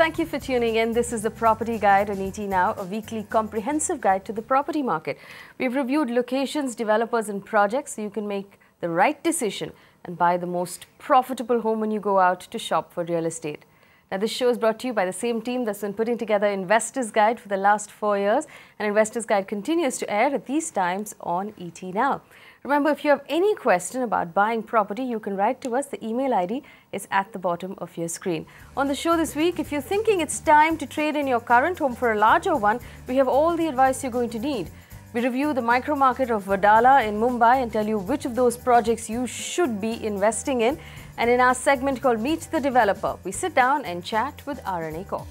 thank you for tuning in. This is the Property Guide on ET Now, a weekly comprehensive guide to the property market. We've reviewed locations, developers and projects so you can make the right decision and buy the most profitable home when you go out to shop for real estate. Now, this show is brought to you by the same team that's been putting together Investors Guide for the last 4 years. And Investors Guide continues to air at these times on ET Now. Remember, if you have any question about buying property, you can write to us. The email ID is at the bottom of your screen. On the show this week, if you're thinking it's time to trade in your current home for a larger one, we have all the advice you're going to need. We review the micro market of Wadala in Mumbai and tell you which of those projects you should be investing in. And in our segment called Meet the Developer, we sit down and chat with RNA Corp.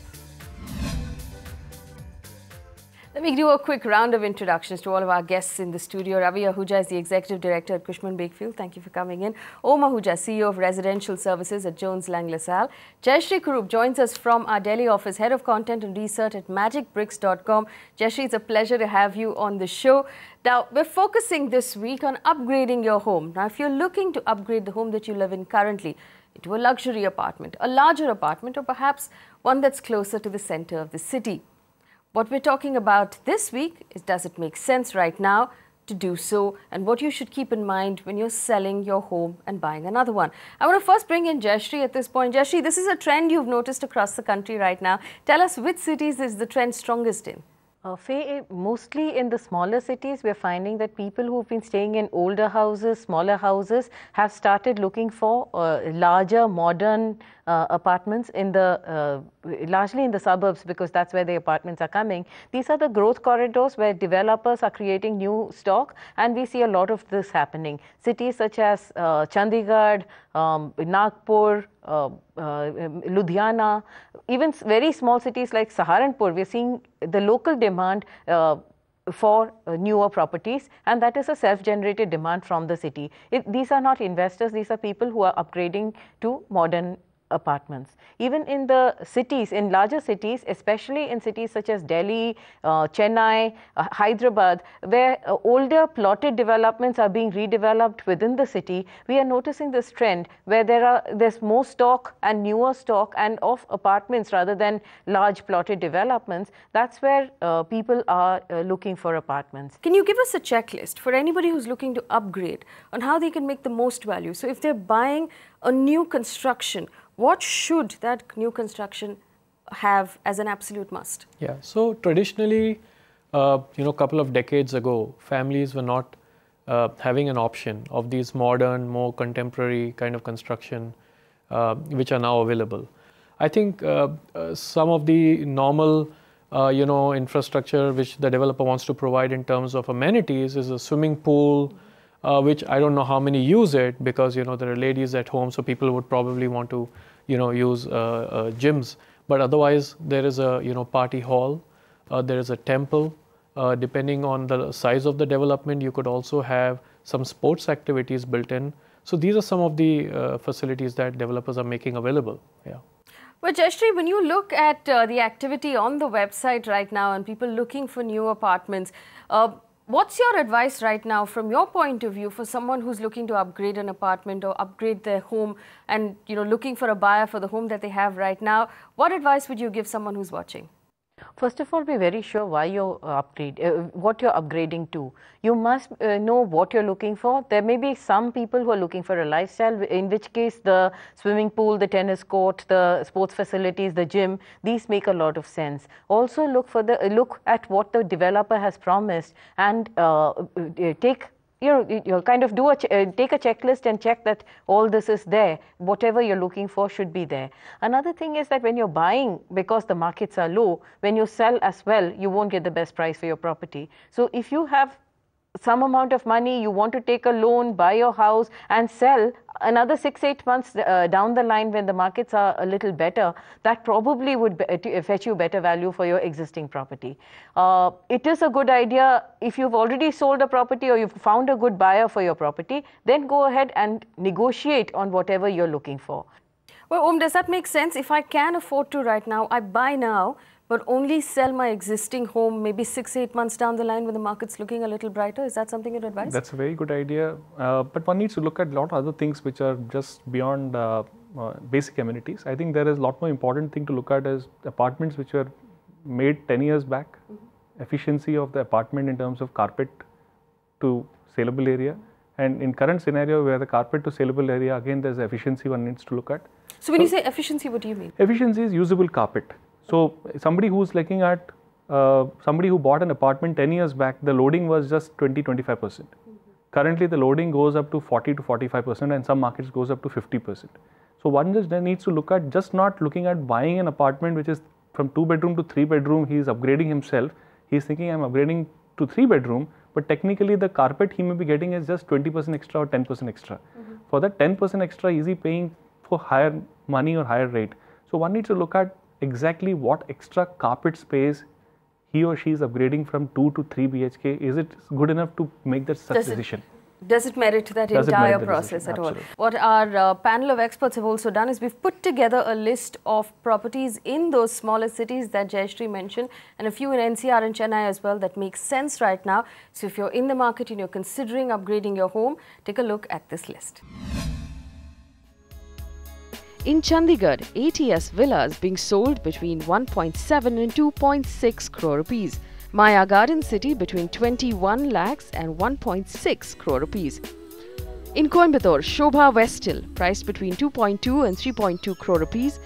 Let me do a quick round of introductions to all of our guests in the studio. Ravi Ahuja is the Executive Director at Cushman & Wakefield. Thank you for coming in. Om Ahuja, CEO of Residential Services at Jones Lang LaSalle. Jayashree Kurup joins us from our Delhi office, Head of Content and Research at magicbricks.com. Jayashree, it's a pleasure to have you on the show. Now, we're focusing this week on upgrading your home. Now, if you're looking to upgrade the home that you live in currently into a luxury apartment, a larger apartment, or perhaps one that's closer to the center of the city, what we're talking about this week is, does it make sense right now to do so, and what you should keep in mind when you're selling your home and buying another one. I want to first bring in Jayashree at this point. Jayashree, this is a trend you've noticed across the country right now. Tell us, which cities is the trend strongest in? Faye, mostly in the smaller cities, we're finding that people who've been staying in older houses, smaller houses, have started looking for larger, modern apartments in the largely in the suburbs, because that's where the apartments are coming. These are the growth corridors where developers are creating new stock, and we see a lot of this happening. Cities such as Chandigarh, Nagpur, Ludhiana, even very small cities like Saharanpur, we're seeing the local demand for newer properties, and that is a self-generated demand from the city. These are not investors, these are people who are upgrading to modern apartments. Even in the cities, in larger cities, especially in cities such as Delhi, Chennai, Hyderabad, where older plotted developments are being redeveloped within the city, we are noticing this trend where there's more stock and newer stock and of apartments rather than large plotted developments. That's where people are looking for apartments. Can you give us a checklist for anybody who's looking to upgrade on how they can make the most value? So if they're buying a new construction, what should that new construction have as an absolute must? Yeah, so traditionally, a couple of decades ago, families were not having an option of these modern, more contemporary kind of construction, which are now available. I think some of the normal, infrastructure which the developer wants to provide in terms of amenities is a swimming pool, which I don't know how many use it, because there are ladies at home, so people would probably want to use gyms. But otherwise, there is a party hall, there is a temple. Depending on the size of the development, you could also have some sports activities built in. So these are some of the facilities that developers are making available. Yeah. Well, Jayashree, when you look at the activity on the website right now and people looking for new apartments, what's your advice right now from your point of view for someone who's looking to upgrade an apartment or upgrade their home and looking for a buyer for the home that they have right now? What advice would you give someone who's watching? First of all, be very sure why you're what you're upgrading to. You must know what you're looking for. There may be some people who are looking for a lifestyle, in which case the swimming pool, the tennis court, the sports facilities, the gym, these make a lot of sense. Also look at what the developer has promised and take kind of take a checklist and check that all this is there. Whatever you're looking for should be there. Another thing is that when you're buying, because the markets are low, when you sell as well, you won't get the best price for your property. So if you have some amount of money, you want to take a loan, buy your house and sell another 6-8 months down the line when the markets are a little better, that probably would fetch you better value for your existing property. It is a good idea if you've already sold a property or you've found a good buyer for your property, then go ahead and negotiate on whatever you're looking for. Well, does that make sense? If I can afford to right now, I buy now, but only sell my existing home maybe 6-8 months down the line when the market's looking a little brighter? Is that something you'd advise? That's a very good idea. But one needs to look at a lot of other things which are just beyond basic amenities. I think there is a lot more important thing to look at is apartments which were made 10 years back, efficiency of the apartment in terms of carpet to saleable area. And in current scenario where the carpet to saleable area, again there's efficiency one needs to look at. So when you say efficiency, what do you mean? Efficiency is usable carpet. So somebody who's looking at, somebody who bought an apartment 10 years back, the loading was just 20-25%. Currently the loading goes up to 40 to 45% and some markets goes up to 50%. So one just needs to look at, just not looking at buying an apartment which is from 2-bedroom to 3-bedroom, he is upgrading himself. He is thinking I'm upgrading to 3-bedroom, but technically the carpet he may be getting is just 20% extra or 10% extra. For that 10% extra, is he paying for higher money or higher rate? So one needs to look at exactly what extra carpet space he or she is upgrading from 2 to 3 BHK. Is it good enough to make that such decision? Does it merit that entire process at all? What our panel of experts have also done is we've put together a list of properties in those smaller cities that Jayashree mentioned and a few in NCR and Chennai as well that makes sense right now. So if you're in the market and you're considering upgrading your home, take a look at this list. In Chandigarh, ATS villas being sold between 1.7 and 2.6 crore rupees. Maya Garden City between 21 lakhs and 1.6 crore rupees. In Coimbatore, Shobha Westill priced between 2.2 and 3.2 crore rupees.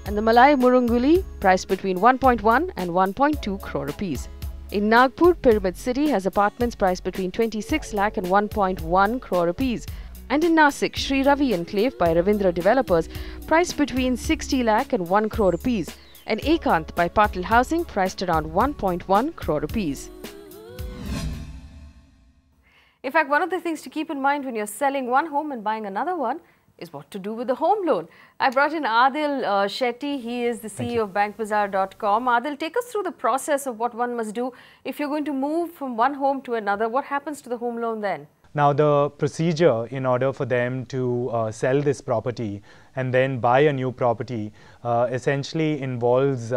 And the Malai Murunguli priced between 1.1 and 1.2 crore rupees. In Nagpur, Pyramid City has apartments priced between 26 lakh and 1.1 crore rupees. And in Nasik, Sri Ravi Enclave by Ravindra Developers priced between 60 lakh and 1 crore rupees. And Ekant by Patil Housing priced around 1.1 crore rupees. In fact, one of the things to keep in mind when you're selling one home and buying another one is what to do with the home loan. I brought in Adil Shetty. He is the CEO of bankbazaar.com. Adil, take us through the process of what one must do if you're going to move from one home to another. What happens to the home loan then? Now, the procedure in order for them to sell this property and then buy a new property essentially involves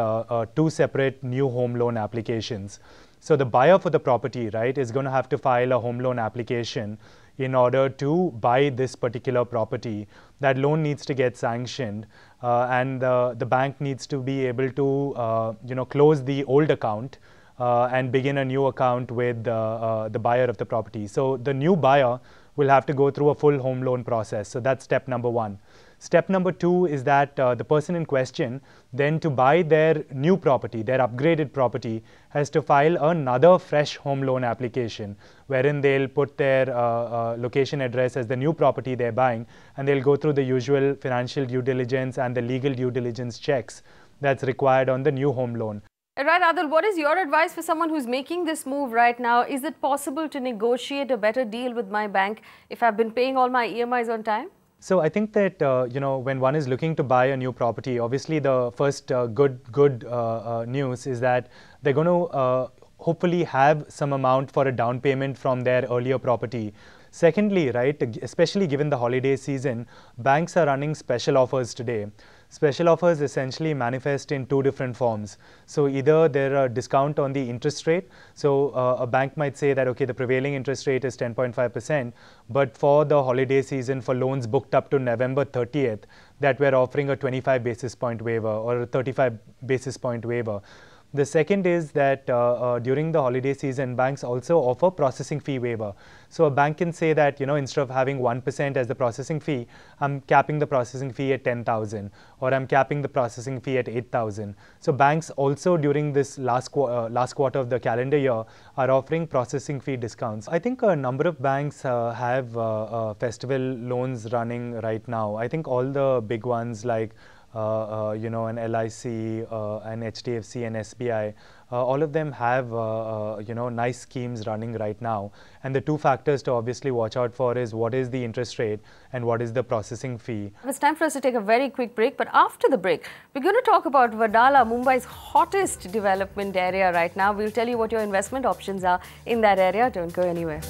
two separate new home loan applications. So the buyer for the property, right, is going to have to file a home loan application in order to buy this particular property. That loan needs to get sanctioned and the bank needs to be able to close the old account and begin a new account with the buyer of the property. So the new buyer will have to go through a full home loan process. So that's step number one. Step number two is that the person in question, then to buy their new property, their upgraded property, has to file another fresh home loan application wherein they'll put their location address as the new property they're buying, and they'll go through the usual financial due diligence and the legal due diligence checks that's required on the new home loan. Right, Adil, what is your advice for someone who's making this move right now? Is it possible to negotiate a better deal with my bank if I've been paying all my EMIs on time? So I think that when one is looking to buy a new property, obviously the first good news is that they're going to hopefully have some amount for a down payment from their earlier property. Secondly, right, especially given the holiday season, banks are running special offers today. Special offers essentially manifest in two different forms. So either there are a discount on the interest rate. So a bank might say that, okay, the prevailing interest rate is 10.5%, but for the holiday season, for loans booked up to November 30th, that we're offering a 25 basis point waiver or a 35 basis point waiver. The second is that during the holiday season, banks also offer processing fee waiver. So a bank can say that, instead of having 1% as the processing fee, I'm capping the processing fee at 10,000 or I'm capping the processing fee at 8,000. So banks also during this last quarter of the calendar year are offering processing fee discounts. I think a number of banks have festival loans running right now. I think all the big ones like an LIC, an HDFC, and SBI, all of them have nice schemes running right now. And the two factors to obviously watch out for is what is the interest rate and what is the processing fee. It's time for us to take a very quick break, but after the break, we're going to talk about Wadala, Mumbai's hottest development area right now. We'll tell you what your investment options are in that area. Don't go anywhere.